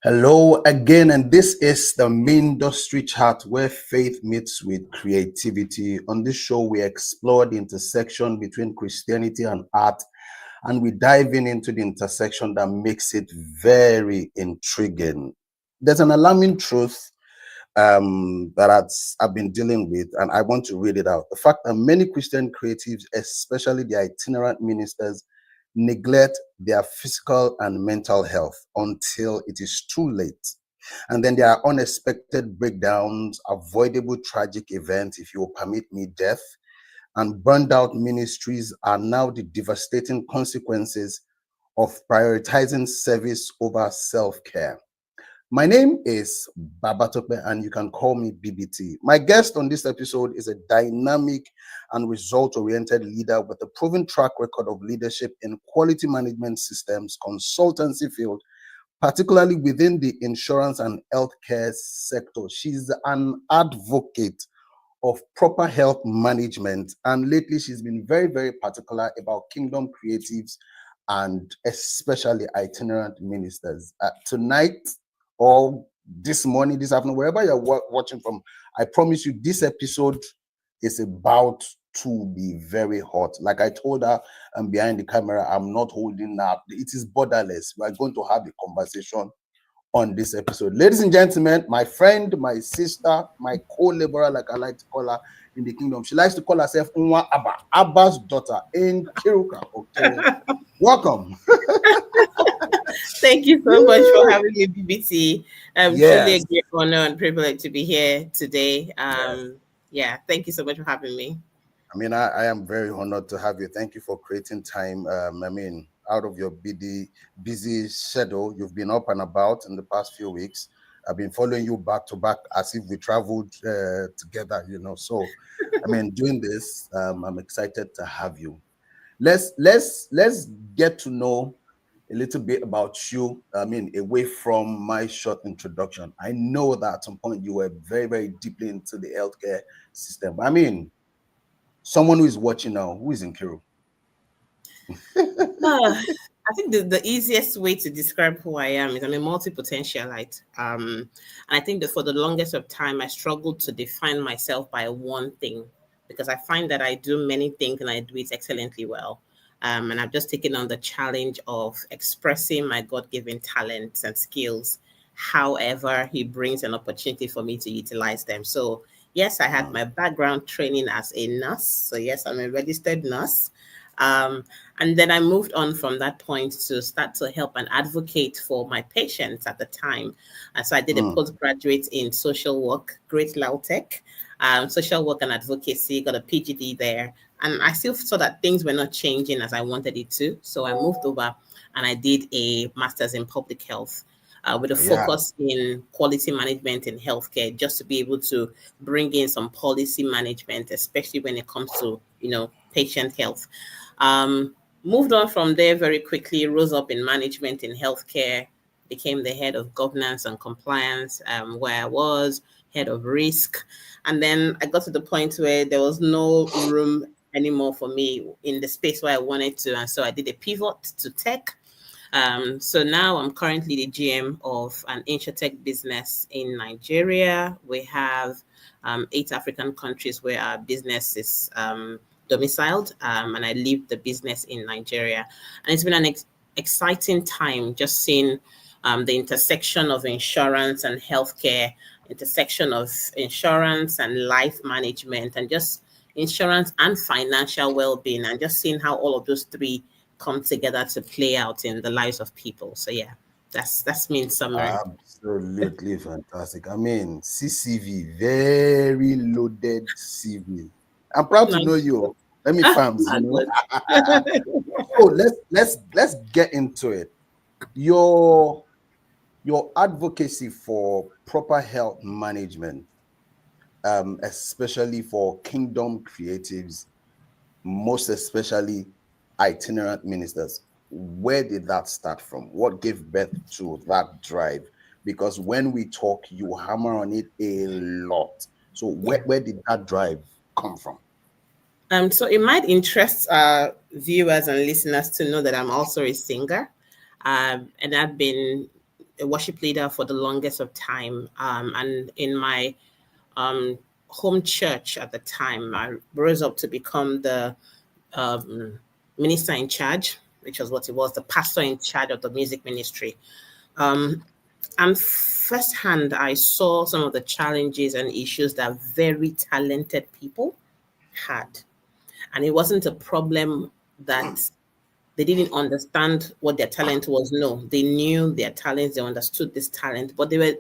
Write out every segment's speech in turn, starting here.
Hello again, and this is the Mindustry Chat where faith meets with creativity. On this show, we explore the intersection between Christianity and art, and we dive into the intersection that makes it very intriguing. There's an alarming truth that I've been dealing with, and I want to read it out. The fact that many Christian creatives, especially the itinerant ministers, neglect their physical and mental health until it is too late. And then there are unexpected breakdowns, avoidable tragic events, if you will permit me, death, and burned out ministries are now the devastating consequences of prioritizing service over self-care. My name is Babatope, and you can call me BBT. My guest on this episode is a dynamic and result-oriented leader with a proven track record of leadership in quality management systems, consultancy field, particularly within the insurance and healthcare sector. She's an advocate of proper health management, and lately she's been very, very particular about kingdom creatives and especially itinerant ministers. Tonight, or this morning, this afternoon, wherever you're watching from, I promise you this episode is about to be very hot. Like I told her, I'm behind the camera, I'm not holding up. It is borderless. We're going to have a conversation on this episode. Ladies and gentlemen, my friend, my sister, my co-laborer, like I like to call her in the kingdom. She likes to call herself Unwa Abba, Abba's daughter, NKIRU. OKERE. Welcome. Thank you so much for having me, BBC. Truly a great honor and privilege to be here today. Thank you so much for having me. I mean, I am very honored to have you. Thank you for creating time. Out of your busy schedule, you've been up and about in the past few weeks. I've been following you back to back as if we traveled together, So, doing this, I'm excited to have you. Let's get to know a little bit about you. Away from my short introduction, I know that at some point you were very, very deeply into the healthcare system. Someone who is watching now, who is NKIRU? I think the easiest way to describe who I am is I'm a multi-potentialite. And I think that for the longest of time, I struggled to define myself by one thing because I find that I do many things and I do it excellently well. And I've just taken on the challenge of expressing my God-given talents and skills. However, he brings an opportunity for me to utilize them. So yes, I had my background training as a nurse. So yes, I'm a registered nurse. And then I moved on from that point to start to help and advocate for my patients at the time. And so I did a postgraduate in social work, Great Lautech, social work and advocacy, got a PhD there. And I still saw that things were not changing as I wanted it to. So I moved over and I did a master's in public health. With a focus in quality management in healthcare, just to be able to bring in some policy management, especially when it comes to, patient health. Moved on from there very quickly, rose up in management in healthcare, became the head of governance and compliance, where I was head of risk. And then I got to the point where there was no room anymore for me in the space where I wanted to. And so I did a pivot to tech. So now I'm currently the GM of an insurtech business in Nigeria. We have 8 African countries where our business is domiciled, and I lead the business in Nigeria. And it's been an exciting time just seeing the intersection of insurance and healthcare, intersection of insurance and life management, and just insurance and financial well-being, and just seeing how all of those three come together to play out in the lives of people. So yeah, that's me in summary. Absolutely fantastic. CCV, very loaded CV. I'm proud to know you. Let me farms, So let's get into it. Your advocacy for proper health management, especially for kingdom creatives, most especially itinerant ministers. Where did that start from? What gave birth to that drive? Because when we talk, you hammer on it a lot. So where did that drive come from? So it might interest viewers and listeners to know that I'm also a singer. And I've been a worship leader for the longest of time. And in my home church at the time, I rose up to become the minister in charge, which was what it was, the pastor in charge of the music ministry. And firsthand, I saw some of the challenges and issues that very talented people had. And it wasn't a problem that they didn't understand what their talent was. No, they knew their talents, they understood this talent, but there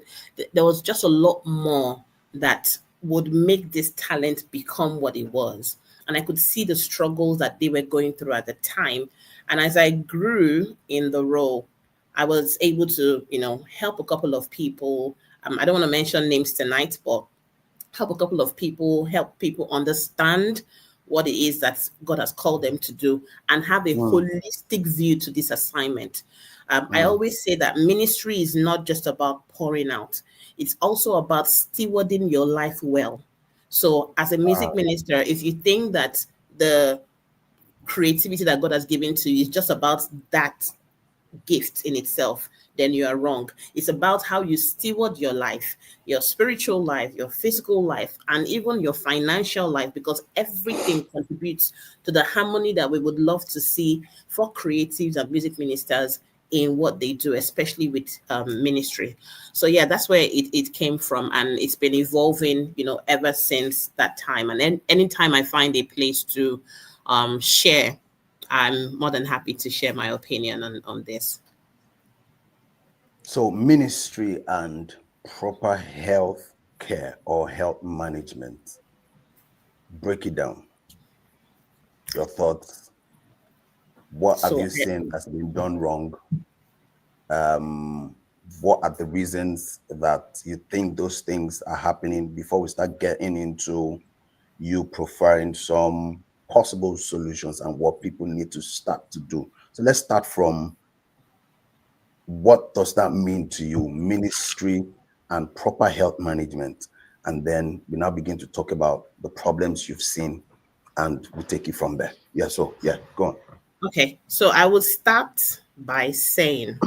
was just a lot more that would make this talent become what it was. And I could see the struggles that they were going through at the time. And as I grew in the role, I was able to, help a couple of people. I don't want to mention names tonight, but help people understand what it is that God has called them to do and have a holistic view to this assignment. I always say that ministry is not just about pouring out. It's also about stewarding your life well. So as a music minister, if you think that the creativity that God has given to you is just about that gift in itself, then you are wrong. It's about how you steward your life, your spiritual life, your physical life, and even your financial life, because everything contributes to the harmony that we would love to see for creatives and music ministers in what they do, especially with ministry. So yeah, that's where it came from, and it's been evolving, ever since that time. And then anytime I find a place to share, I'm more than happy to share my opinion on this. So ministry and proper health care or health management. Break it down. Your thoughts. What have So you seen that's been done wrong? What are the reasons that you think those things are happening before we start getting into you profiling some possible solutions and what people need to start to do? So let's start from, what does that mean to you, ministry and proper health management? And then we now begin to talk about the problems you've seen and we'll take it from there. Yeah, so yeah, go on. Okay, so I will start by saying,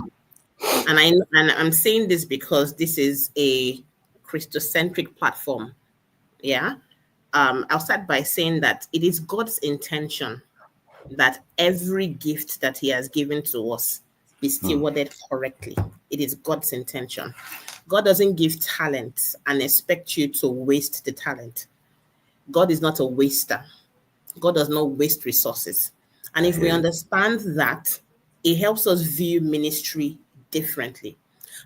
and I'm saying this because this is a Christocentric platform. Yeah. I'll start by saying that it is God's intention that every gift that He has given to us be stewarded correctly. It is God's intention. God doesn't give talent and expect you to waste the talent. God is not a waster. God does not waste resources. And if we understand that, it helps us view ministry differently.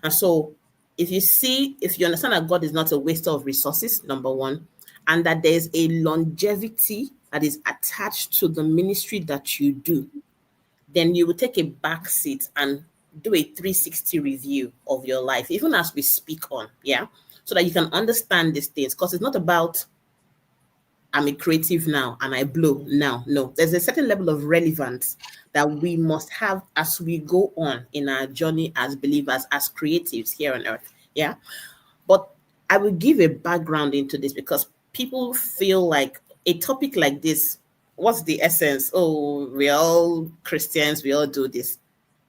And so if you understand that God is not a waster of resources, number one, and that there's a longevity that is attached to the ministry that you do, then you will take a back seat and do a 360 review of your life, even as we speak on, so that you can understand these things. Because it's not about I'm a creative now and I blow now. No, there's a certain level of relevance that we must have as we go on in our journey as believers, as creatives here on earth. Yeah. But I will give a background into this because people feel like a topic like this, what's the essence? Oh, we're all Christians, we all do this.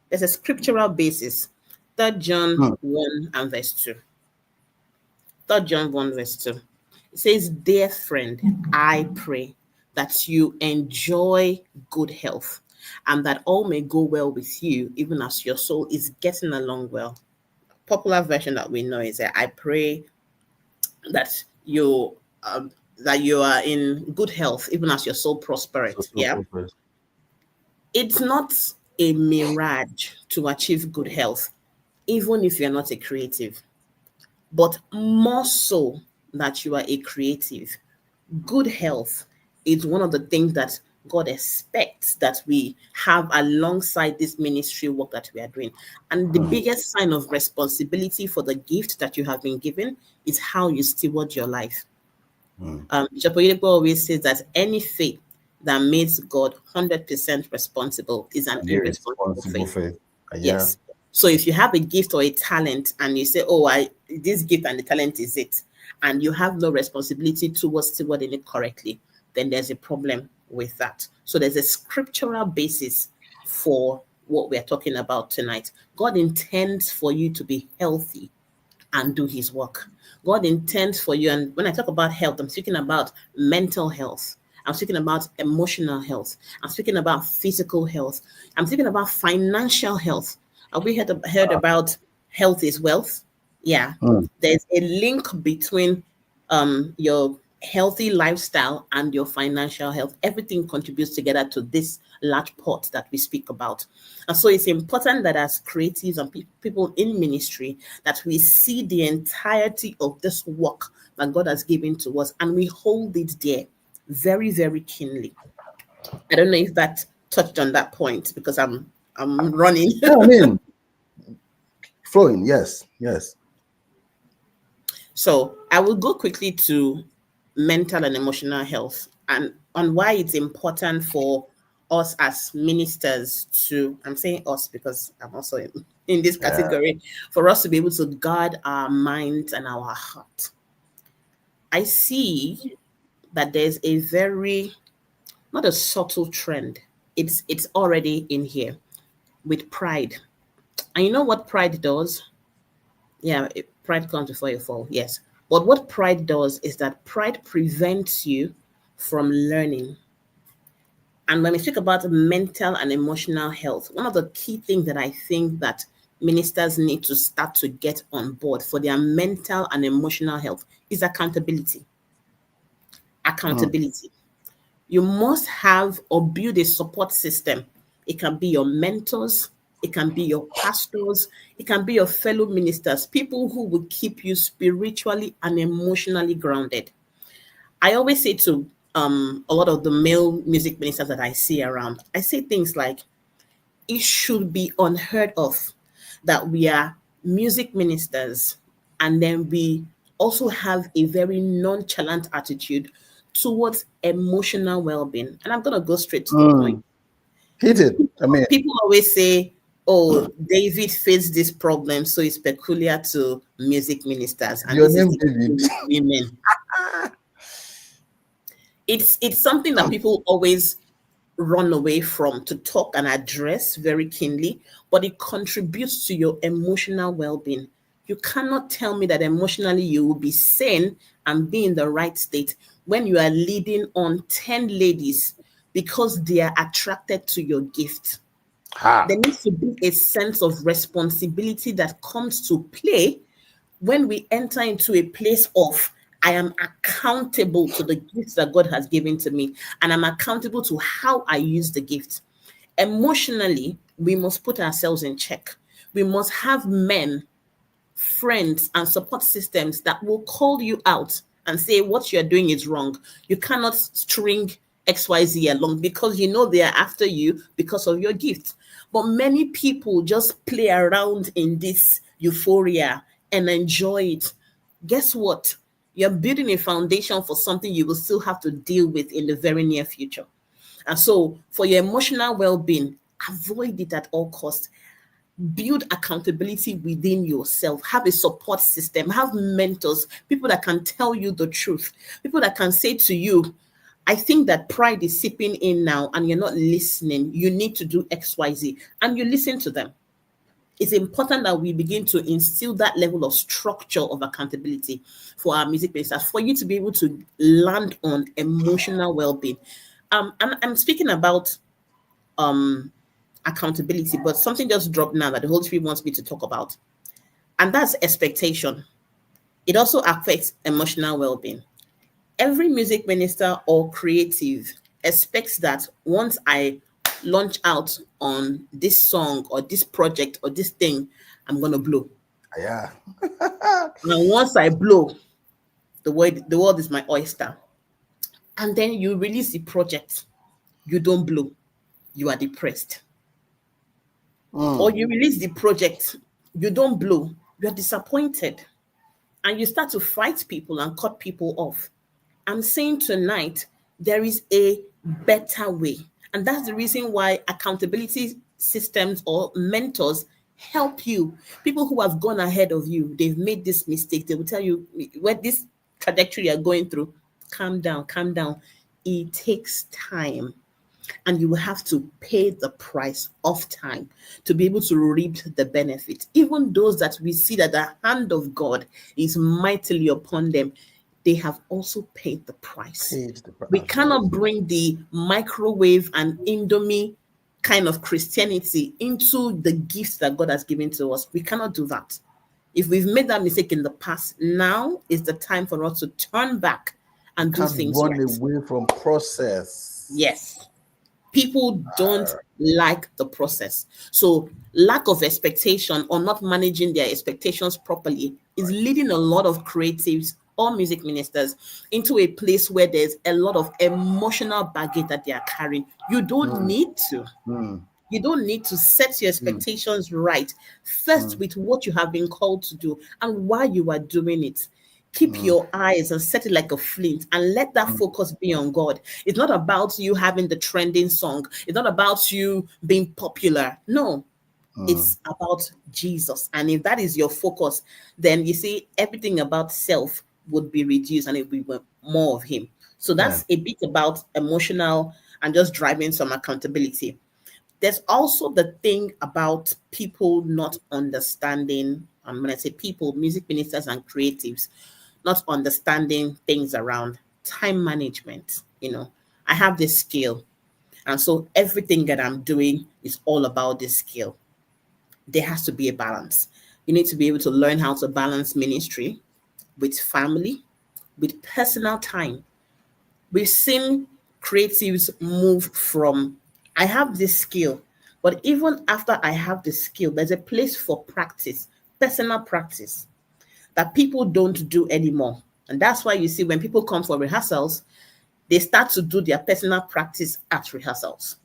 There's a scriptural basis. 3 John 1 and verse 2. 3 John 1 verse 2. It says, "Dear friend, I pray that you enjoy good health and that all may go well with you, even as your soul is getting along well." Popular version that we know is that I pray that you are in good health, even as your soul prospereth. Yeah. It's not a mirage to achieve good health, even if you're not a creative, but more so that you are a creative. Good health is one of the things that God expects that we have alongside this ministry work that we are doing. And the biggest sign of responsibility for the gift that you have been given is how you steward your life. Bishop Oyedepo always says that any faith that makes God 100% responsible is an irresponsible faith. Yes. So if you have a gift or a talent and you say, "Oh, this gift and the talent is it," and you have no responsibility towards stewarding it correctly, then there's a problem with that. So there's a scriptural basis for what we're talking about tonight. God intends for you to be healthy and do his work. God intends for you. And when I talk about health, I'm speaking about mental health. I'm speaking about emotional health. I'm speaking about physical health. I'm speaking about financial health. Have we heard about health is wealth? Yeah. Mm. There's a link between your healthy lifestyle and your financial health. Everything contributes together to this large pot that we speak about. And so it's important that as creatives and people in ministry, that we see the entirety of this work that God has given to us and we hold it there very, very keenly. I don't know if that touched on that point because I'm running. Yeah, I mean, flowing. Yes, yes. So I will go quickly to mental and emotional health and on why it's important for us as ministers to, I'm saying us because I'm also in this Yeah. category, for us to be able to guard our minds and our heart. I see that there's a very, not a subtle trend. It's already in here with pride. And you know what pride does? Yeah, pride comes before you fall. Yes. But what pride does is that pride prevents you from learning. And when we speak about mental and emotional health, one of the key things that I think that ministers need to start to get on board for their mental and emotional health is accountability. Mm. Accountability. You must have or build a support system. It can be your mentors, it can be your pastors, it can be your fellow ministers, people who will keep you spiritually and emotionally grounded. I always say to a lot of the male music ministers that I see around, I say things like, it should be unheard of that we are music ministers and then we also have a very nonchalant attitude towards emotional well-being. And I'm going to go straight to the point. Mm. Hit it. I mean, People always say, oh, David faced this problem, so it's peculiar to music ministers, and your this is name, the issue David. with women. It's something that people always run away from to talk and address very keenly, but it contributes to your emotional well-being. You cannot tell me that emotionally you will be sane and be in the right state when you are leading on 10 ladies because they are attracted to your gift. Ha. There needs to be a sense of responsibility that comes to play when we enter into a place of I am accountable to the gifts that God has given to me, and I'm accountable to how I use the gift. Emotionally, we must put ourselves in check. We must have men, friends, and support systems that will call you out and say what you're doing is wrong. You cannot string XYZ along because you know they are after you because of your gift. But many people just play around in this euphoria and enjoy it. Guess what? You're building a foundation for something you will still have to deal with in the very near future. And so, for your emotional well being, avoid it at all costs. Build accountability within yourself. Have a support system. Have mentors, people that can tell you the truth, people that can say to you, I think that pride is seeping in now and you're not listening. You need to do XYZ. And you listen to them. It's important that we begin to instill that level of structure of accountability for our music ministers, for you to be able to land on emotional well-being. I'm speaking about accountability, but something just dropped now that the Holy Spirit wants me to talk about, and that's expectation. It also affects emotional well-being. Every music minister or creative expects that once I launch out on this song or this project or this thing, I'm gonna blow. Yeah. And once I blow, the world is my oyster. And then you release the project, you don't blow, you are depressed. Or Mm. you release the project, you don't blow, you're disappointed. And you start to fight people and cut people off. I'm saying tonight, there is a better way. And that's the reason why accountability systems or mentors help you. People who have gone ahead of you, they've made this mistake. They will tell you what this trajectory you're going through, calm down, calm down. It takes time. And you will have to pay the price of time to be able to reap the benefit. Even those that we see that the hand of God is mightily upon them, they have also paid the price. We cannot bring the microwave and Indomie kind of Christianity into the gifts that God has given to us. We cannot do that. If we've made that mistake in the past, now is the time for us to turn back and do things run right. away from process. Yes. People don't like the process. So lack of expectation or not managing their expectations properly is leading a lot of creatives or music ministers into a place where there's a lot of emotional baggage that they are carrying. You don't need to. You don't need to set your expectations right first with what you have been called to do and why you are doing it. Keep your eyes and set it like a flint and let that focus be on God. It's not about you having the trending song. It's not about you being popular. No, it's about Jesus. And if that is your focus, then you see everything about self would be reduced and it would be more of him. So that's a bit about emotional and just driving some accountability. There's also the thing about people not understanding, when I say people, music ministers and creatives, not understanding things around time management. I have this skill. And so everything that I'm doing is all about this skill. There has to be a balance. You need to be able to learn how to balance ministry with family, with personal time. We've seen creatives move from, I have this skill, but even after I have the skill, there's a place for practice, personal practice that people don't do anymore. And that's why you see when people come for rehearsals, they start to do their personal practice at rehearsals.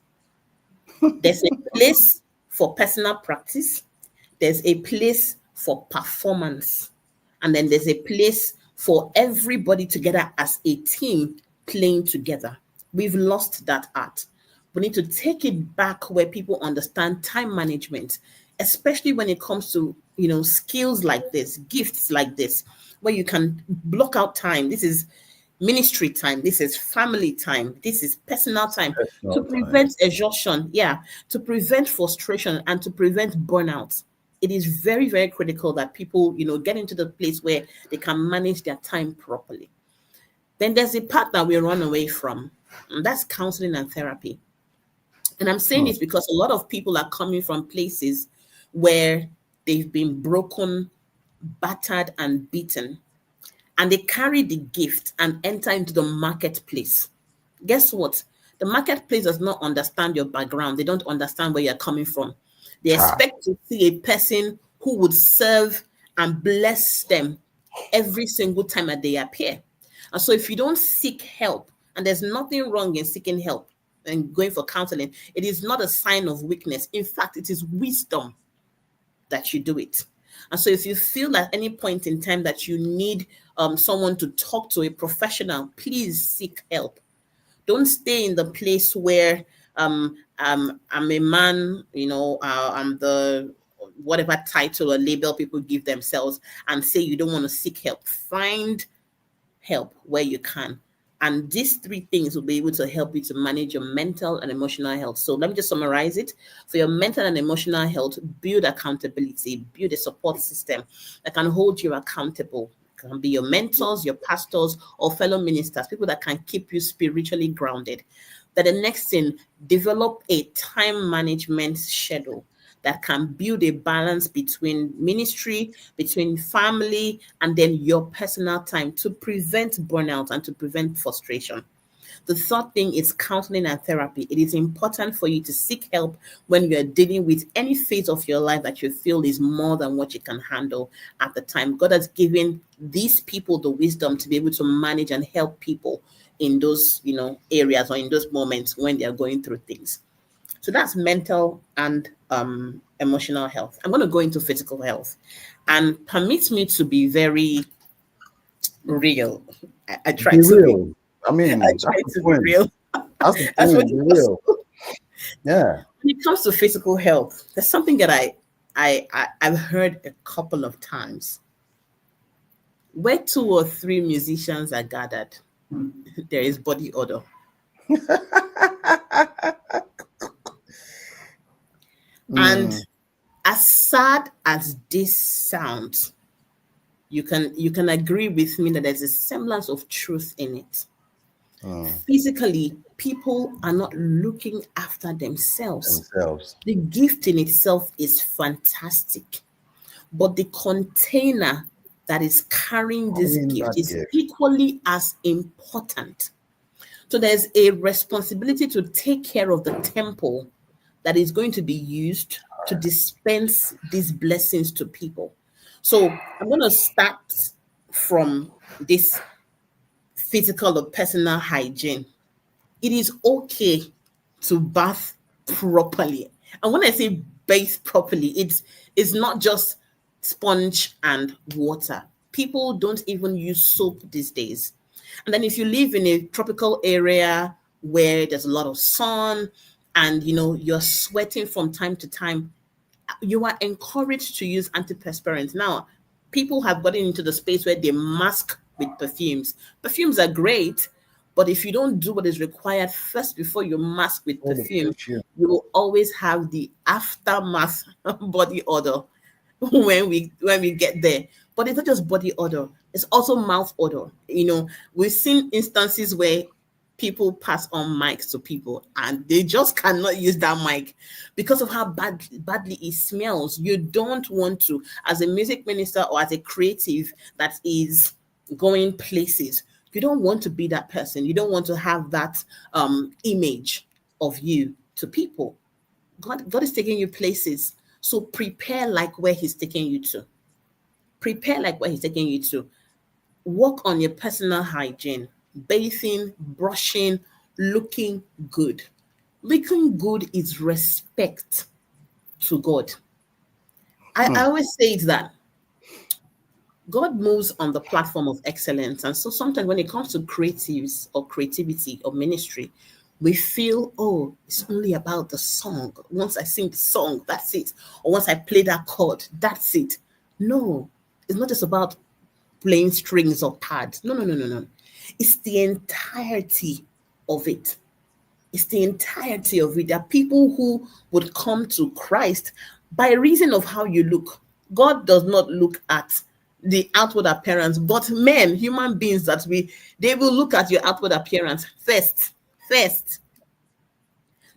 There's a place for personal practice, there's a place for performance, and then there's a place for everybody together as a team playing together. We've lost that art. We need to take it back where people understand time management, especially when it comes to skills like this, gifts like this, where you can block out time. This is ministry time, this is family time, this is personal time, to prevent exhaustion, to prevent frustration and to prevent burnout. It is very, very critical that people get into the place where they can manage their time properly. Then there's a part that we run away from, and that's counseling and therapy. And I'm saying this because a lot of people are coming from places where they've been broken, battered, and beaten, and they carry the gift and enter into the marketplace. Guess what? The marketplace does not understand your background. They don't understand where you're coming from. They expect to see a person who would serve and bless them every single time that they appear. And so if you don't seek help, and there's nothing wrong in seeking help and going for counseling, it is not a sign of weakness. In fact, it is wisdom that you do it. And so if you feel at any point in time that you need someone to talk to, a professional, please seek help. Don't stay in the place where I'm a man, I'm the whatever title or label people give themselves, and say you don't want to seek help. Find help where you can. And these three things will be able to help you to manage your mental and emotional health. So let me just summarize it. For your mental and emotional health, build accountability, build a support system that can hold you accountable. It can be your mentors, your pastors, or fellow ministers, people that can keep you spiritually grounded. Then the next thing, develop a time management schedule that can build a balance between ministry, between family, and then your personal time to prevent burnout and to prevent frustration. The third thing is counseling and therapy. It is important for you to seek help when you're dealing with any phase of your life that you feel is more than what you can handle at the time. God has given these people the wisdom to be able to manage and help people in those, areas or in those moments when they are going through things. So that's mental and emotional health. I'm going to go into physical health, and permit me to be very real. I try Be to be. real. I mean, I that's try the to be point. real. That's the That's what point. Be it was. real. Yeah. When it comes to physical health, there's something that I've heard a couple of times. Where two or three musicians are gathered, there is body odor. And Mm, as sad as this sounds, you can agree with me that there's a semblance of truth in it. mm, Physically, people are not looking after themselves. themselves. The gift in itself is fantastic, but the container that is carrying this In gift that is gift. equally as important. So there's a responsibility to take care of the temple that is going to be used to dispense these blessings to people. So I'm going to start from this physical or personal hygiene. It is okay to bath properly. And when I say bathe properly, it's not just sponge and water. People don't even use soap these days. And then if you live in a tropical area where there's a lot of sun and you're sweating from time to time, you are encouraged to use antiperspirants. Now, people have gotten into the space where they mask with perfumes. Perfumes are great, but if you don't do what is required first before you mask with All the perfume, perfume. you will always have the aftermath body odor when we get there. But it's not just body odor, it's also mouth odor. We've seen instances where people pass on mics to people and they just cannot use that mic because of how badly it smells. You don't want to, as a music minister or as a creative that is going places, you don't want to be that person. You don't want to have that image of you to people. God is taking you places. So prepare like where he's taking you to. Prepare like where he's taking you to. Work on your personal hygiene, bathing, brushing, looking good. Looking good is respect to God. I always say that God moves on the platform of excellence. And so sometimes when it comes to creatives or creativity or ministry, we feel, oh, it's only about the song. Once I sing the song, that's it. Or once I play that chord, that's it. No, it's not just about playing strings or pads. No, no, no, no, no. It's the entirety of it. It's the entirety of it. There are people who would come to Christ by reason of how you look. God does not look at the outward appearance, but men, human beings they will look at your outward appearance first. First.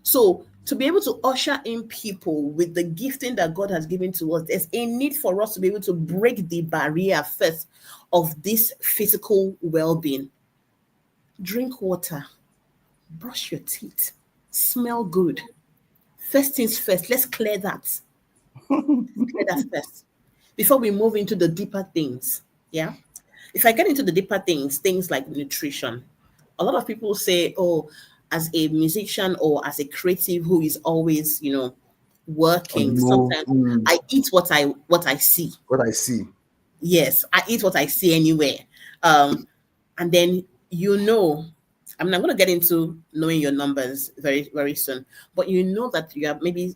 So to be able to usher in people with the gifting that God has given to us, there's a need for us to be able to break the barrier first of this physical well-being. Drink water, brush your teeth, smell good. First things first, let's clear that. Clear that first before we move into the deeper things. Yeah. If I get into the deeper things like nutrition, a lot of people say, oh, as a musician or as a creative who is always, On the working, move. sometimes I eat what I see. What I see. Yes, I eat what I see anywhere. And then I'm not going to get into knowing your numbers very, very soon, but that you are maybe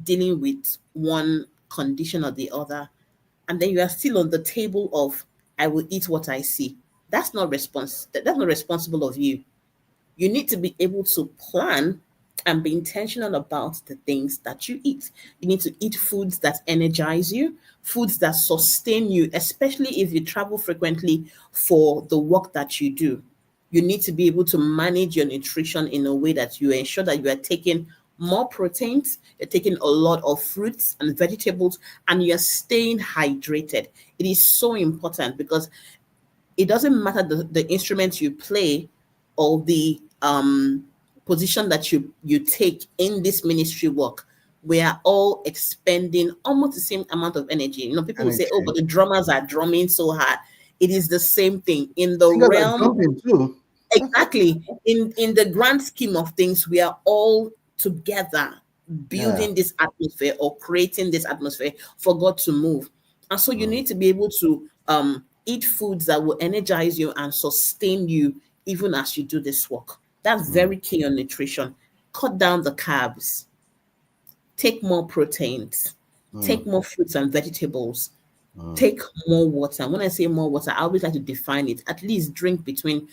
dealing with one condition or the other, and then you are still on the table of I will eat what I see. That's not responsible of you. You need to be able to plan and be intentional about the things that you eat. You need to eat foods that energize you, foods that sustain you, especially if you travel frequently for the work that you do. You need to be able to manage your nutrition in a way that you ensure that you are taking more proteins, you're taking a lot of fruits and vegetables, and you're staying hydrated. It is so important because it doesn't matter the instrument you play or the position that you take in this ministry work. We are all expending almost the same amount of energy. People will say, oh, Energy. but the drummers are drumming so hard. It is the same thing in the Singers are realm. jumping too. Exactly. In the grand scheme of things, we are all together Yeah. building this atmosphere or creating this atmosphere for God to move. And so you Mm, need to be able to eat foods that will energize you and sustain you even as you do this work. That's mm, very key on nutrition. Cut down the carbs, take more proteins, mm, take more fruits and vegetables, mm. take more water. When I say more water, I always like to define it. At least drink between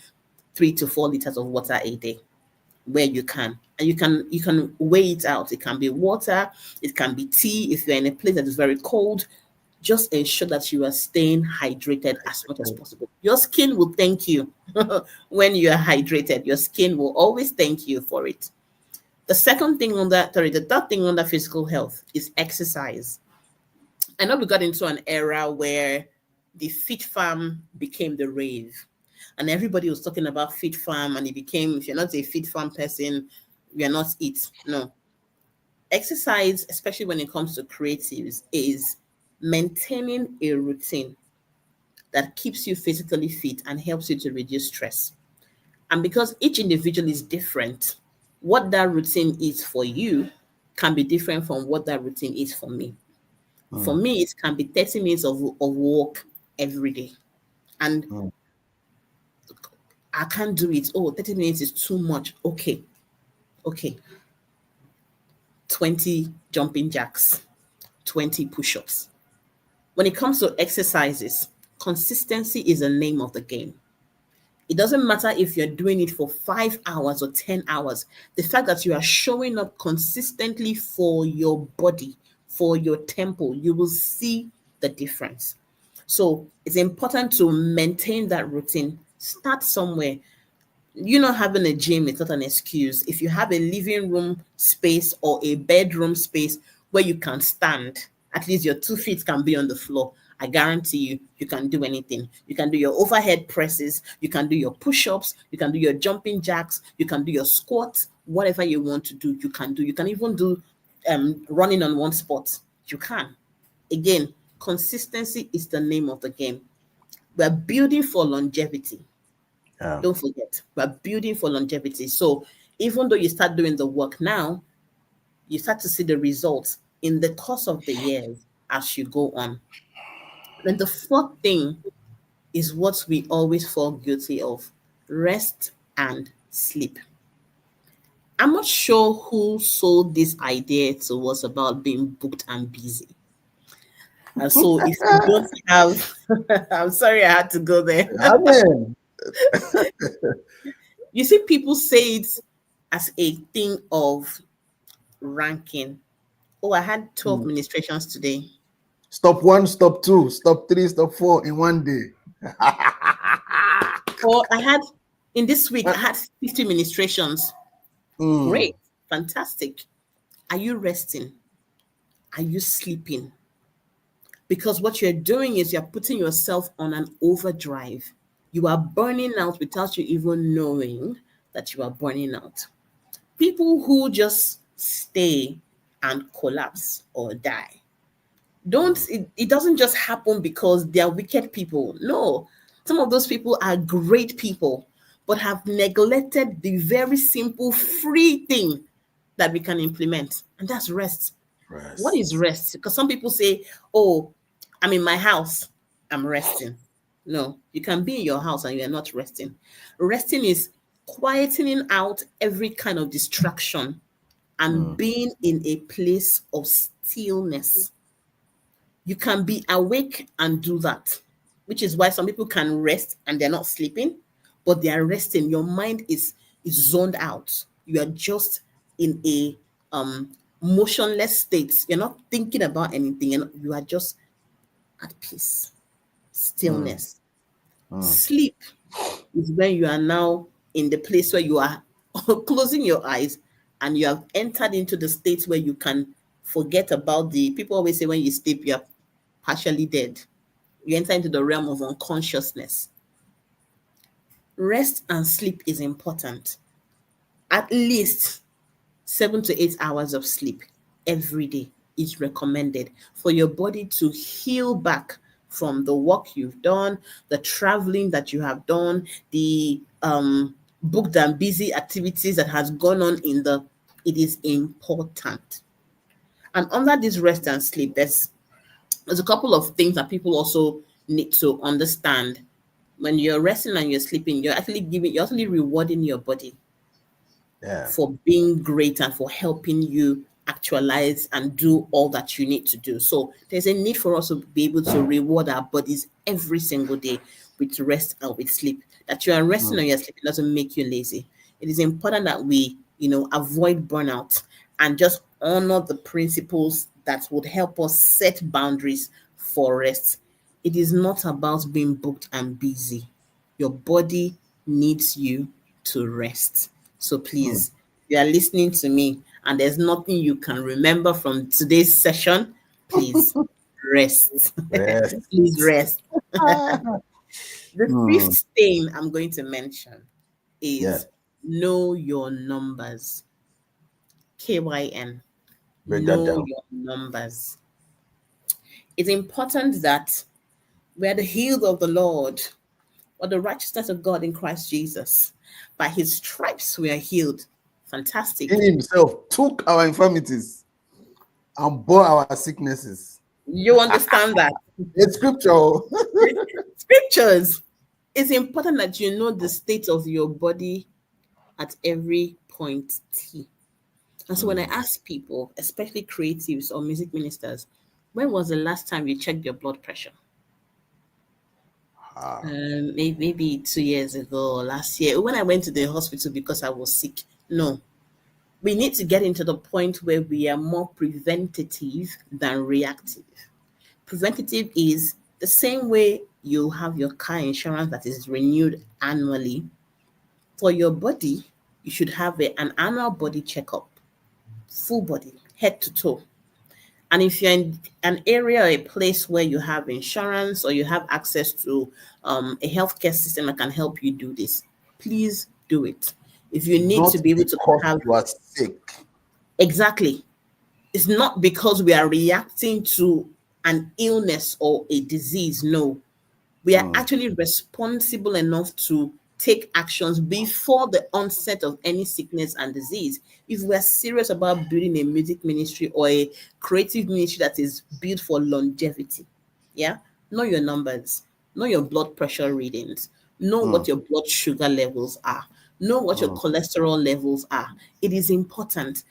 3 to 4 liters of water a day. where you can. And you can weigh it out. It can be water, it can be tea. If you're in a place that is very cold, just ensure that you are staying hydrated as much as possible. Your skin will thank you when you are hydrated. Your skin will always thank you for it. The second thing on that, sorry, the third thing on the physical health is exercise. I know we got into an era where the fit farm became the rave, and everybody was talking about fit farm, and it became, if you're not a fit farm person, you're not it. No, exercise, especially when it comes to creatives, is maintaining a routine that keeps you physically fit and helps you to reduce stress. And because each individual is different, what that routine is for you can be different from what that routine is for me. For me, it can be 30 minutes of walk every day. And I can't do it. Oh, 30 minutes is too much. Okay. 20 jumping jacks, 20 push-ups. When it comes to exercises, consistency is the name of the game. It doesn't matter if you're doing it for 5 hours or 10 hours. The fact that you are showing up consistently for your body, for your temple, you will see the difference. So it's important to maintain that routine. Start somewhere. You not having a gym is not an excuse. If you have a living room space or a bedroom space where you can stand, at least your 2 feet can be on the floor. I guarantee you, you can do anything. You can do your overhead presses, you can do your push-ups, you can do your jumping jacks, you can do your squats, whatever you want to do, you can do. You can even do running on one spot. You can. Again, consistency is the name of the game. We're building for longevity. Don't forget, we're building for longevity. So even though you start doing the work now, you start to see the results in the course of the years as you go on. Then the fourth thing is what we always fall guilty of: rest and sleep. I'm not sure who sold this idea to us about being booked and busy. And so if you don't have, I'm sorry I had to go there. Amen. You see, people say it as a thing of ranking. Oh, I had 12 ministrations today. Stop 1, stop 2, stop 3, stop 4 in one day. Or in this week, I had 50 ministrations. Great, fantastic. Are you resting? Are you sleeping? Because what you're doing is you're putting yourself on an overdrive. You are burning out without you even knowing that you are burning out. People who just stay and collapse or die, it doesn't just happen because they are wicked people. No, some of those people are great people, but have neglected the very simple free thing that we can implement, and that's rest. What is rest? Because some people say, oh, I'm in my house, I'm resting. No, you can be in your house and you're not resting. Resting is quietening out every kind of distraction and being in a place of stillness. You can be awake and do that, which is why some people can rest and they're not sleeping, but they are resting. Your mind is zoned out. You are just in a motionless state. You're not thinking about anything, and you are just at peace, stillness. Sleep is when you are now in the place where you are closing your eyes and you have entered into the state where you can forget about the people always say when you sleep, you're partially dead. You enter into the realm of unconsciousness. Rest and sleep is important. At least 7 to 8 hours of sleep every day is recommended for your body to heal back from the work you've done, the traveling that you have done, the booked and busy activities that has gone on it is important. And under this rest and sleep, there's a couple of things that people also need to understand. When you're resting and you're sleeping, you're actually rewarding your body for being great and for helping you actualize and do all that you need to do. So there's a need for us to be able to reward our bodies every single day with rest and with sleep. That you are resting and you're sleeping doesn't make you lazy. it is important that we, avoid burnout and just honor the principles that would help us set boundaries for rest. It is not about being booked and busy. Your body needs you to rest. So please, you are listening to me and there's nothing you can remember from today's session, please rest. Yes. Please rest. The Hmm. fifth thing I'm going to mention Yeah. is know your numbers. KYN. Break that Know down. your numbers. It's important that we are the healed of the Lord, or the righteousness of God in Christ Jesus. By his stripes we are healed. Fantastic. He himself took our infirmities and bore our sicknesses. You understand that? It's scripture. Scriptures. It's important that you know the state of your body at every point T. And so when I ask people, especially creatives or music ministers, when was the last time you checked your blood pressure? Maybe 2 years ago or last year when I went to the hospital because I was sick. No, we need to get into the point where we are more preventative than reactive. Preventative is the same way you have your car insurance that is renewed annually. For your body, you should have an annual body checkup, full body, head to toe. And if you're in an area or a place where you have insurance or you have access to a healthcare system that can help you do this, please do it. If you need Not to be able to because have, you are sick. exactly, it's not because we are reacting to an illness or a disease. No, we are actually responsible enough to take actions before the onset of any sickness and disease. If we're serious about building a music ministry or a creative ministry that is built for longevity, yeah, know your numbers, know your blood pressure readings, know what your blood sugar levels are, know what your cholesterol levels are. It is important,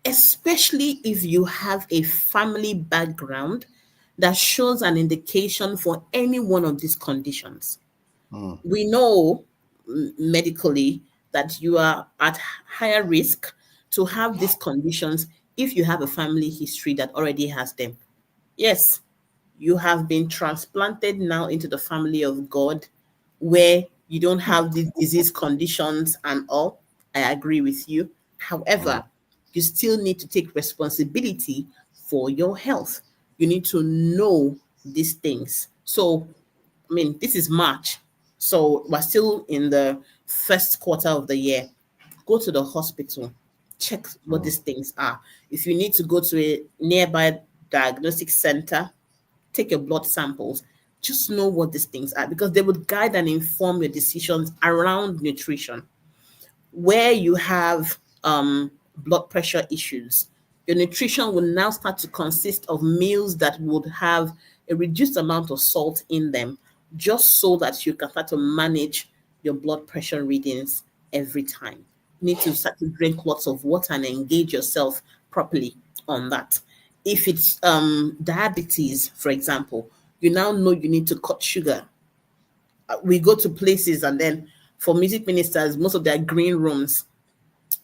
especially if you have a family background that shows an indication for any one of these conditions. We know medically that you are at higher risk to have these conditions if you have a family history that already has them. Yes, you have been transplanted now into the family of God where you don't have these disease conditions and all. I agree with you. However, you still need to take responsibility for your health. You need to know these things. So, I mean, this is March. So we're still in the first quarter of the year. Go to the hospital, check what these things are. If you need to go to a nearby diagnostic center, take your blood samples, just know what these things are because they would guide and inform your decisions around nutrition. Where you have blood pressure issues, your nutrition will now start to consist of meals that would have a reduced amount of salt in them, just so that you can start to manage your blood pressure readings every time. You need to start to drink lots of water and engage yourself properly on that. If it's diabetes, for example, you now know you need to cut sugar. We go to places and then for music ministers, most of their green rooms,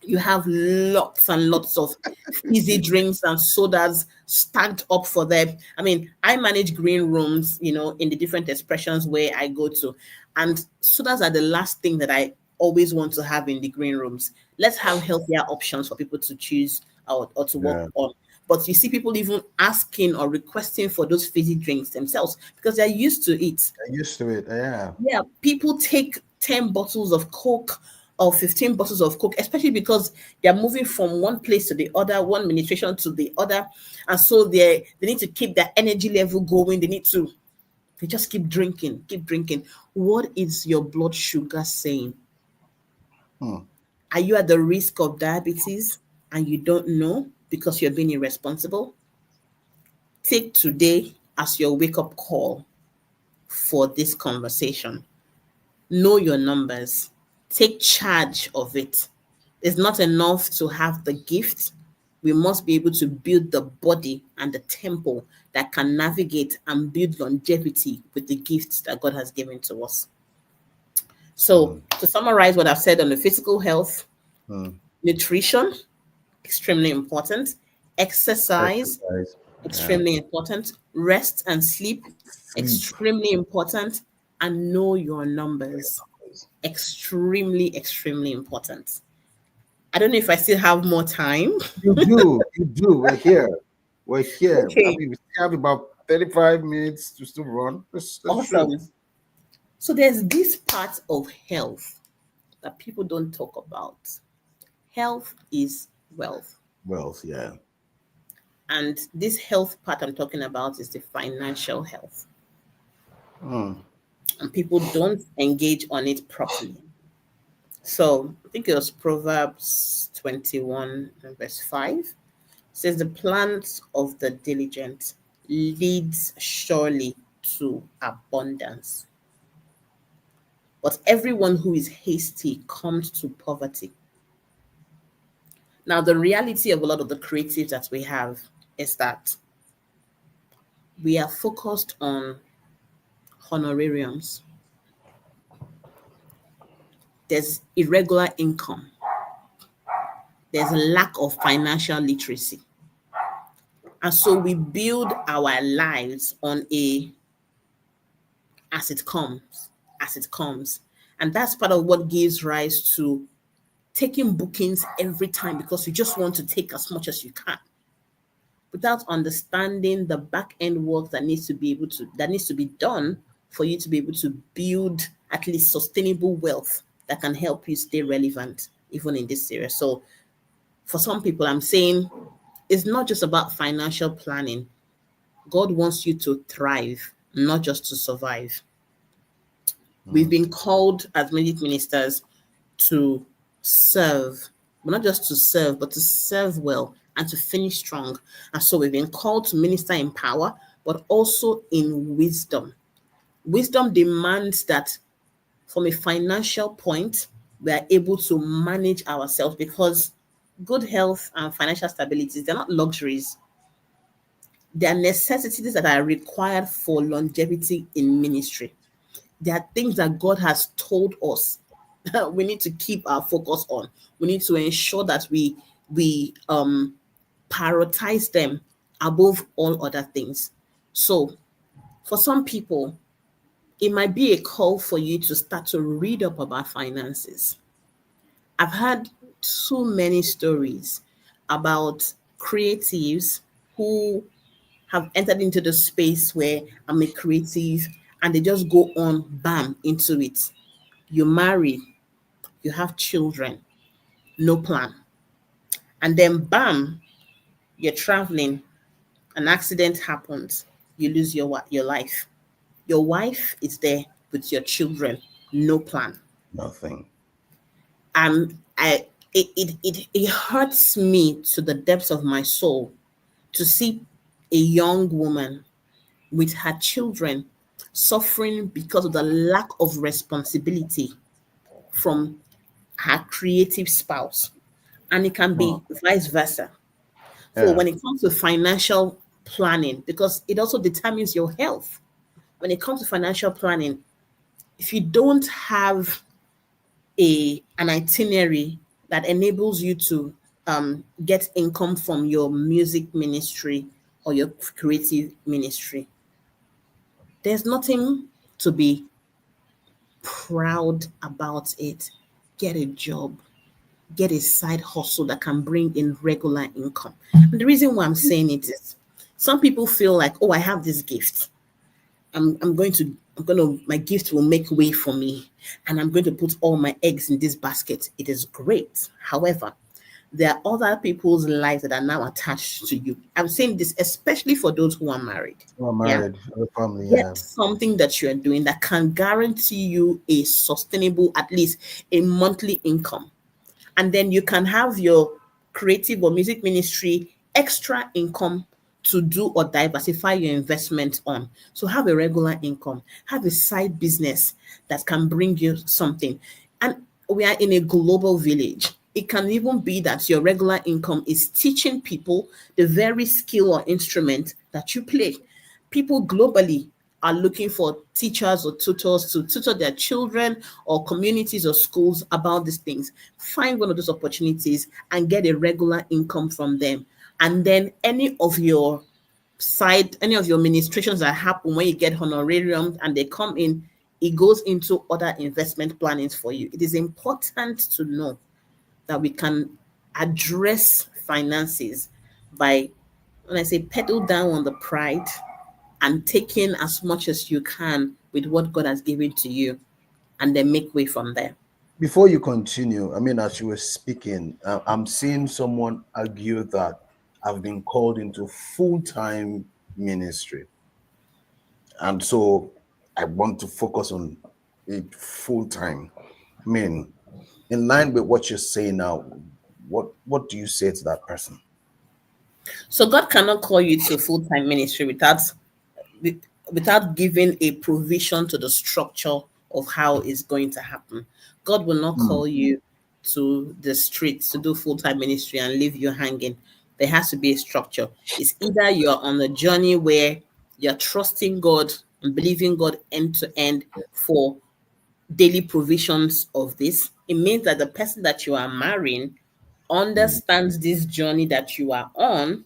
you have lots and lots of fizzy drinks and sodas stacked up for them. I mean, I manage green rooms, in the different expressions where I go to, and sodas are the last thing that I always want to have in the green rooms. Let's have healthier options for people to choose or to work on. But you see people even asking or requesting for those fizzy drinks themselves because they're used to it. I used to it. Yeah. Yeah, people take 10 bottles of Coke or 15 bottles of Coke, especially because they're moving from one place to the other, one administration to the other. And so they need to keep their energy level going. They just keep drinking, keep drinking. What is your blood sugar saying? Are you at the risk of diabetes and you don't know because you're being irresponsible? Take today as your wake up call for this conversation. Know your numbers. Take charge of it. It's not enough to have the gift. We must be able to build the body and the temple that can navigate and build longevity with the gifts that God has given to us. So, to summarize what I've said on the physical health, Nutrition, extremely important. Exercise, Exercise. Yeah. extremely important. Rest and sleep, Sleep. extremely important. And know your numbers, extremely, extremely important. I don't know if I still have more time. You do. You do. We're here. We're here. I Okay, mean, we still have about 35 minutes to still run. Let's shoot. awesome. So there's this part of health that people don't talk about. Health is wealth. Wealth, yeah. And this health part I'm talking about is the financial health. Mm. And people don't engage on it properly. So I think it was Proverbs 21 and verse 5. It says, the plans of the diligent leads surely to abundance. But everyone who is hasty comes to poverty. Now, the reality of a lot of the creatives that we have is that we are focused on honorariums. There's irregular income. There's a lack of financial literacy. And so we build our lives on a as it comes, as it comes. And that's part of what gives rise to taking bookings every time because you just want to take as much as you can without understanding the back end work that needs to be done for you to be able to build at least sustainable wealth that can help you stay relevant even in this area. So for some people, I'm saying it's not just about financial planning. God wants you to thrive, not just to survive. We've been called as music ministers to serve, but not just to serve, but to serve well and to finish strong. And so we've been called to minister in power, but also in wisdom. Wisdom demands that from a financial point, we are able to manage ourselves because good health and financial stability, they're not luxuries. They are necessities that are required for longevity in ministry. There are things that God has told us we need to keep our focus on. We need to ensure that we prioritize them above all other things. So for some people, it might be a call for you to start to read up about finances. I've had so many stories about creatives who have entered into the space where I'm a creative and they just go on bam into it. You marry, you have children, no plan. And then bam, you're traveling, an accident happens, you lose your life. Your wife is there with your children, no plan. Nothing. I it hurts me to the depths of my soul to see a young woman with her children suffering because of the lack of responsibility from her creative spouse. And it can Mm. be vice versa. So Yeah. when it comes to financial planning, because it also determines your health, when it comes to financial planning, if you don't have an itinerary that enables you to get income from your music ministry or your creative ministry, there's nothing to be proud about it. Get a job, get a side hustle that can bring in regular income. And the reason why I'm saying it is some people feel like, oh, I have this gift. My gift will make way for me and I'm going to put all my eggs in this basket. It is great. However, there are other people's lives that are now attached to you. I'm saying this especially for those who are married. Well, Yeah. married, a family, yeah. Get something that you're doing that can guarantee you a sustainable, at least a monthly income. And then you can have your creative or music ministry extra income to do or diversify your investment on. So have a regular income, have a side business that can bring you something. And we are in a global village. It can even be that your regular income is teaching people the very skill or instrument that you play. People globally are looking for teachers or tutors to tutor their children or communities or schools about these things, find one of those opportunities and get a regular income from them. And then any of your ministrations that happen when you get honorarium and they come in, it goes into other investment plannings for you. It is important to know that we can address finances by, when I say pedal down on the pride and taking as much as you can with what God has given to you, and then make way from there. Before you continue, I mean, as you were speaking, I'm seeing someone argue that I've been called into full-time ministry. And so I want to focus on it full-time. I mean, in line with what you're saying now, what do you say to that person? So God cannot call you to full-time ministry without giving a provision to the structure of how it's going to happen. God will not Hmm. call you to the streets to do full-time ministry and leave you hanging. There has to be a structure. It's either you're on a journey where you're trusting God and believing God end to end for daily provisions of this. It means that the person that you are marrying Hmm. understands this journey that you are on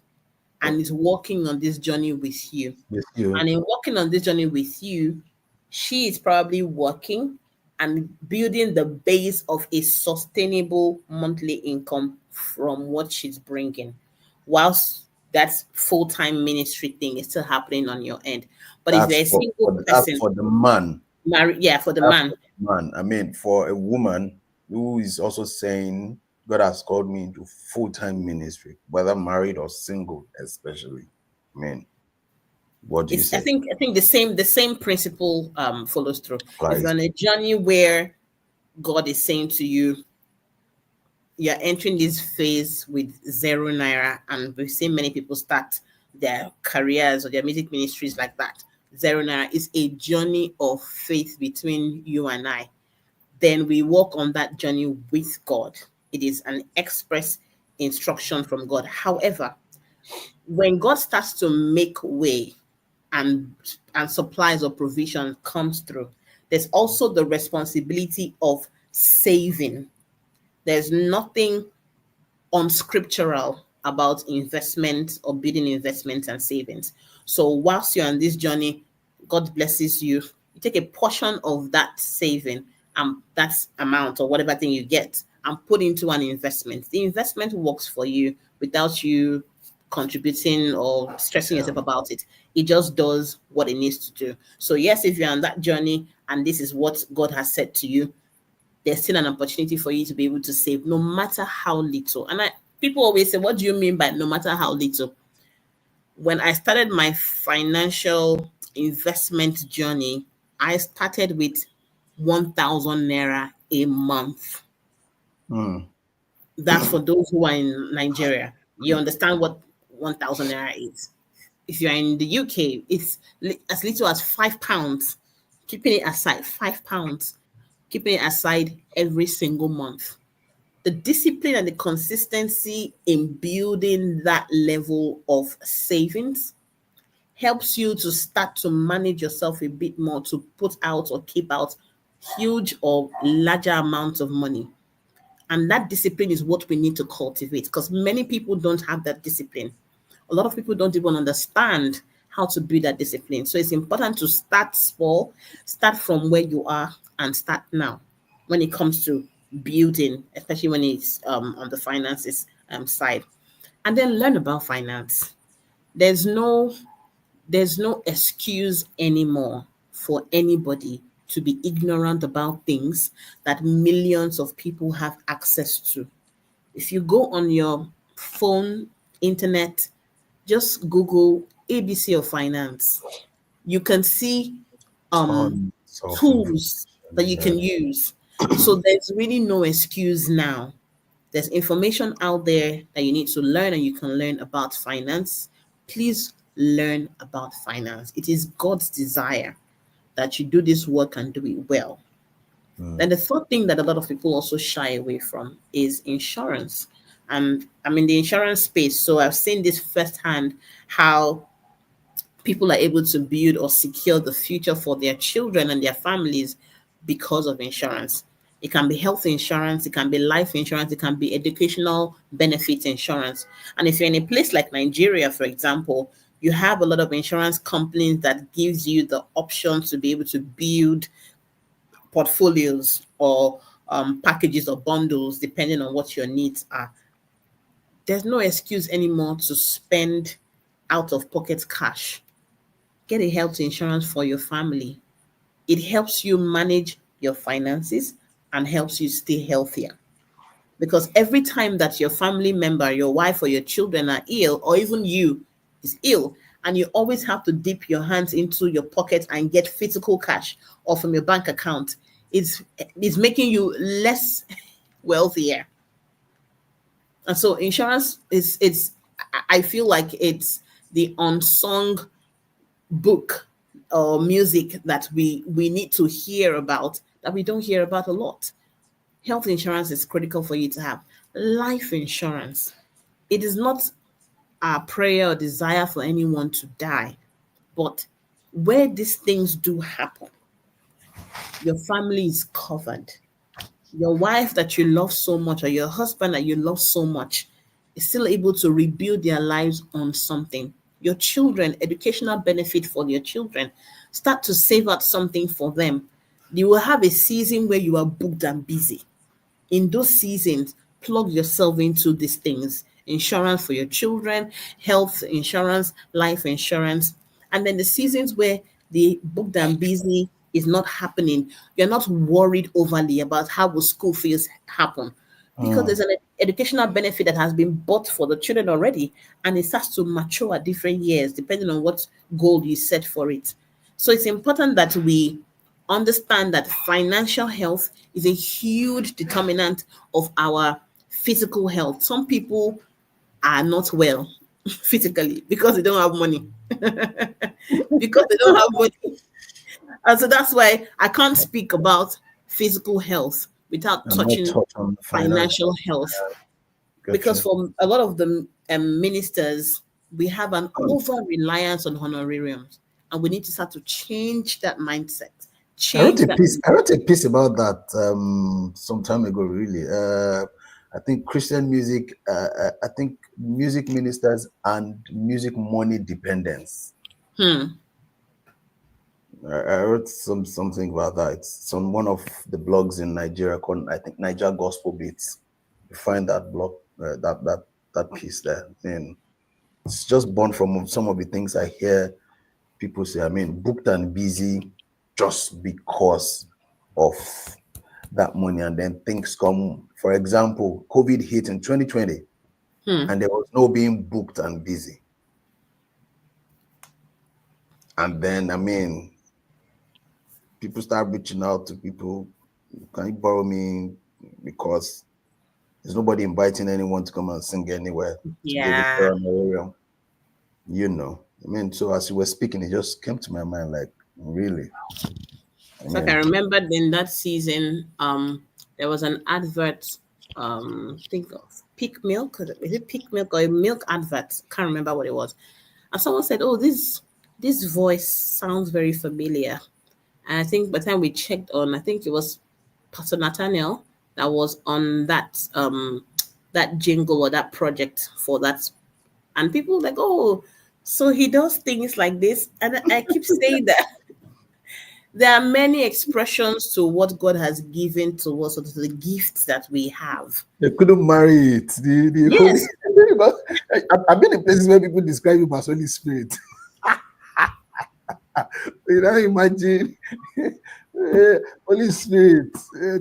and is walking on this journey with you. Yes, you. And in working on this journey with you, she is probably working and building the base of a sustainable monthly income from what she's bringing, whilst that full time ministry thing is still happening on your end. But if That's you're a single that's person, for the man. married, yeah, for the That's for man, the man. I mean, for a woman who is also saying God has called me into full-time ministry, whether married or single, especially. I mean, what do you it's I say? think I think the same principle follows through. If you're Applies. on a journey where God is saying to you, you're entering this phase with 0 naira, and we've seen many people start their careers or their music ministries like that. 0 naira is a journey of faith between you and I. Then we walk on that journey with God. It is an express instruction from God. However, when God starts to make way and supplies or provision comes through, there's also the responsibility of saving. There's nothing unscriptural about investment or building investments and savings. So whilst you're on this journey, God blesses you. You take a portion of that saving and that amount or whatever thing you get and put into an investment. The investment works for you without you contributing or stressing Yeah. yourself about it. It just does what it needs to do. So yes, if you're on that journey and this is what God has said to you, there's still an opportunity for you to be able to save no matter how little. And people always say, what do you mean by no matter how little? When I started my financial investment journey, I started with 1,000 naira a month. Hmm. That's for those who are in Nigeria. You understand what 1,000 naira is. If you're in the UK, it's as little as £5, keeping it aside, £5, keeping it aside every single month. The discipline and the consistency in building that level of savings helps you to start to manage yourself a bit more to put out or keep out huge or larger amounts of money. And that discipline is what we need to cultivate because many people don't have that discipline. A lot of people don't even understand how to build that discipline. So it's important to start small, start from where you are, and start now when it comes to building, especially when it's on the finances side. And then learn about finance. There's no there's no excuse anymore for anybody to be ignorant about things that millions of people have access to. If you go on your phone, internet, just Google ABC of finance. You can see um, Tons of tools that information. you Yeah. can use. So there's really no excuse now. There's information out there that you need to learn, and you can learn about finance. Please learn about finance. It is God's desire that you do this work and do it well. Hmm. Then the third thing that a lot of people also shy away from is insurance. And I'm in the insurance space, so I've seen this firsthand how people are able to build or secure the future for their children and their families because of insurance. It can be health insurance, it can be life insurance, it can be educational benefit insurance. And if you're in a place like Nigeria, for example, you have a lot of insurance companies that gives you the option to be able to build portfolios or packages or bundles depending on what your needs are. There's no excuse anymore to spend out of pocket cash. Get a health insurance for your family. It helps you manage your finances and helps you stay healthier. Because every time that your family member, your wife or your children are ill, or even you is ill, and you always have to dip your hands into your pocket and get physical cash or from your bank account, it's making you less wealthier. And so insurance is it's I feel like it's the unsung book or music that we need to hear about that we don't hear about a lot. Health insurance is critical for you to have. Life insurance. It is not our prayer or desire for anyone to die, but where these things do happen, your family is covered. Your wife that you love so much or your husband that you love so much is still able to rebuild their lives on something. Your children, educational benefit for your children, start to save out something for them. You will have a season where you are booked and busy. In those seasons, plug yourself into these things: insurance for your children, health insurance, life insurance. And then the seasons where the booked and busy is not happening, you're not worried overly about how will school fees happen because there's an educational benefit that has been bought for the children already, and it starts to mature at different years depending on what goal you set for it. So it's important that we understand that financial health is a huge determinant of our physical health. Some people are not well physically because they don't have money. Because they don't have money. And so that's why I can't speak about physical health without I'm not touching touch on financial financial. health. Because Gotcha. for a lot of the ministers, we have an over reliance on honorariums, and we need to start to change that mindset. Change that. I wrote a piece about that some time ago. Really, I think Christian music. I think music ministers and music money dependence. Hmm. I wrote something about that. It's on one of the blogs in Nigeria called, I think, Niger Gospel Beats. You find that blog, that piece there. And it's just born from some of the things I hear people say. I mean, booked and busy just because of that money, and then things come. For example, COVID hit in 2020, Hmm. and there was no being booked and busy. And then, I mean, people start reaching out to people. Can you borrow me? Because there's nobody inviting anyone to come and sing anywhere to be able to pay Yeah. honorarium. You know, I mean, so as you were speaking, it just came to my mind, like, really. I So like I mean, remember in that season, there was an advert, think of Peak Milk. Is it Peak Milk or a milk advert? Can't remember what it was. And someone said, "Oh, this voice sounds very familiar." And I think by the time we checked on, I think it was Pastor Nathaniel that was on that jingle or that project for that. And people were like, "Oh, so he does things like this." And I keep saying that there are many expressions to what God has given to us, or to the gifts that we have. they couldn't marry it. The Holy, Yes, I've been in places where people describe him as Holy Spirit. You know, imagine Holy Spirit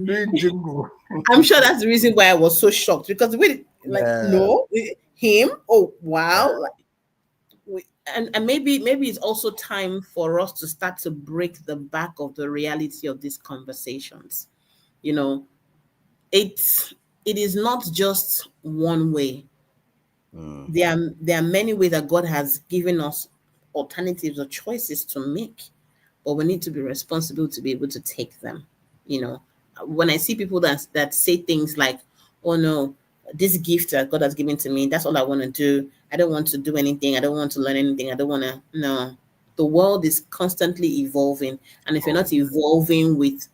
doing jingle. I'm sure that's the reason why I was so shocked because we like Yeah. no him. Oh wow, like, and maybe it's also time for us to start to break the back of the reality of these conversations. You know, it's it is not just one way. Mm. There are many ways that God has given us alternatives or choices to make, but we need to be responsible to be able to take them. You know, when I see people that say things like, "Oh no, this gift that God has given to me, that's all I want to do. I don't want to do anything. I don't want to learn anything. I don't want to." No, The world is constantly evolving, and if you're not evolving with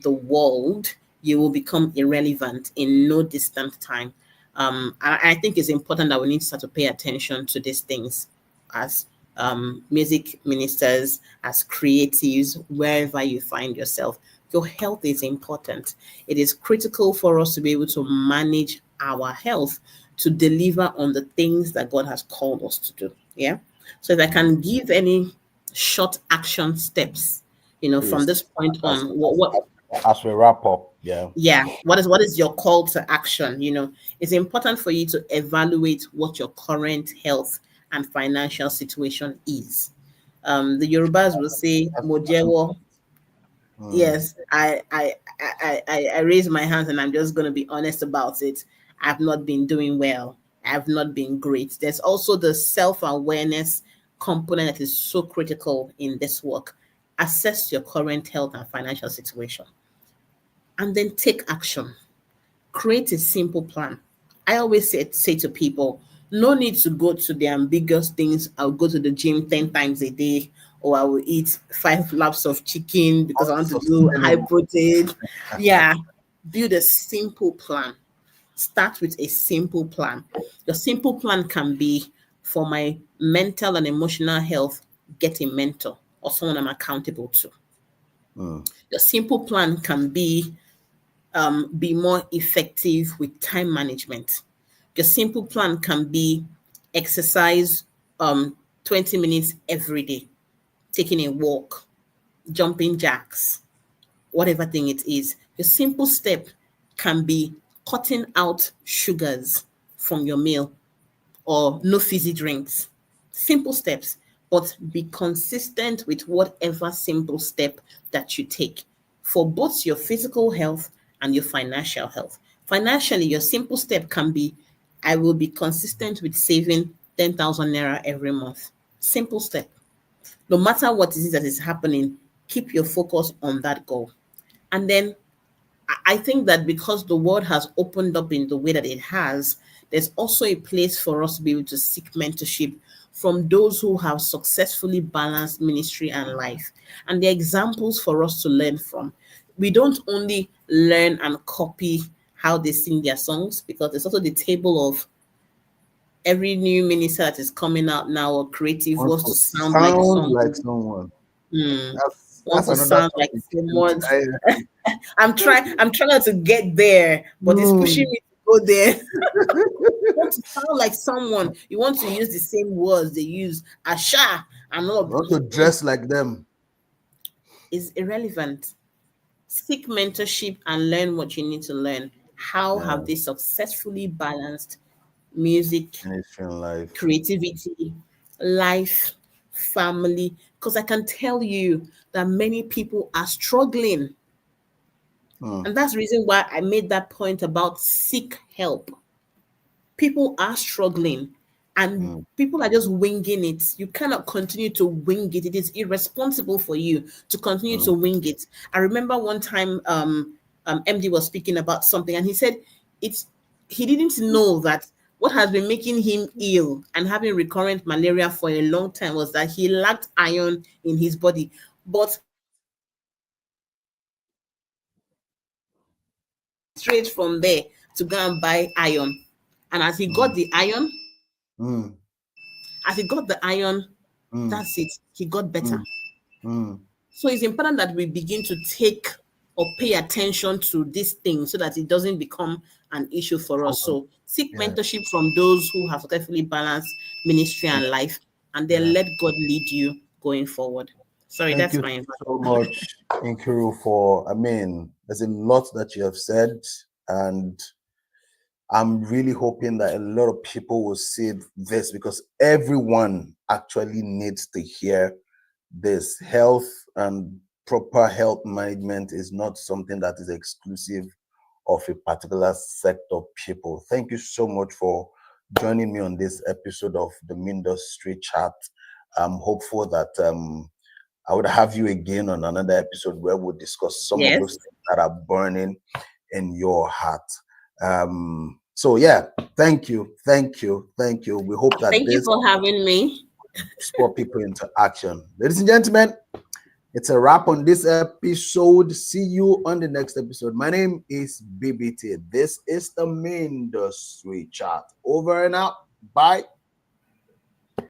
the world, you will become irrelevant in no distant time. I think it's important that we need to start to pay attention to these things as music ministers, as creatives, wherever you find yourself. Your health is important. It is critical for us to be able to manage our health to deliver on the things that God has called us to do. Yeah. So if I can give any short action steps, from Please, this point as, on, what as we wrap up, yeah. yeah, what is your call to action? It's important for you to evaluate what your current health and financial situation is. The Yorubas will say mojewo. Mm, Yes, I raise my hands and I'm just going to be honest about it. I've not been doing well. I've not been great. There's also the self-awareness component that is so critical in this work. Assess your current health and financial situation and then take action. Create a simple plan. I always say to people, no need to go to the ambiguous things. I'll go to the gym 10 times a day, or I will eat 5 laps of chicken because I want to do high unsustainable. protein. Yeah, build a simple plan. Start with a simple plan. Your simple plan can be, for my mental and emotional health, get a mentor or someone I'm accountable to. Mm, Your simple plan can be more effective with time management. Your simple plan can be exercise 20 minutes every day, taking a walk, jumping jacks, whatever thing it is. Your simple step can be cutting out sugars from your meal or no fizzy drinks. Simple steps, but be consistent with whatever simple step that you take for both your physical health and your financial health. Financially, your simple step can be, I will be consistent with saving 10,000 naira every month. Simple step. No matter what it is that is happening, keep your focus on that goal. And then I think that because the world has opened up in the way that it has, there's also a place for us to be able to seek mentorship from those who have successfully balanced ministry and life. And the examples for us to learn from. We don't only learn and copy how they sing their songs, because there's also the table of every new minister that is coming out now or creative wants wants to to sound like sound like someone. someone. Hmm. That's Wants to another sound like topic someone. entirely. I'm trying not to get there, but it's pushing Mm. me to go there. You want to sound like someone. You want to use the same words they use. Asha and all of Want to dress like them. is irrelevant. Seek mentorship and learn what you need to learn. How Yeah, have they successfully balanced music, anything life. creativity, life, family? Because I can tell you that many people are struggling. Mm, And that's the reason why I made that point about seek help. People are struggling and mm, people are just winging it. You cannot continue to wing it. It is irresponsible for you to continue mm, to wing it. I remember one time MD was speaking about something and he said it's he didn't know that what has been making him ill and having recurrent malaria for a long time was that he lacked iron in his body. But straight from there to go and buy iron. And as he got mm, the iron, mm, mm, that's it. He got better. mm, mm. So it's important that we begin to take or pay attention to these things so that it doesn't become an issue for us. Cool. So seek Yeah, mentorship from those who have successfully balanced ministry yeah, and life, and then yeah. let God lead you going forward. Sorry, Thank that's you my advice. so much, NKIRU, for, I mean, there's a lot that you have said, and I'm really hoping that a lot of people will see this, because everyone actually needs to hear this. Health and proper health management is not something that is exclusive of a particular sect of people. Thank you so much for joining me on this episode of the Mindustry Chat. I'm hopeful that I would have you again on another episode where we'll discuss some of those Yes. things that are burning in your heart. So yeah, thank you. We hope that Thank you this, for having me. spur people into action. Ladies and gentlemen, it's a wrap on this episode. See you on the next episode. My name is BBT. This is the Mindustry Chat. Over and out. Bye.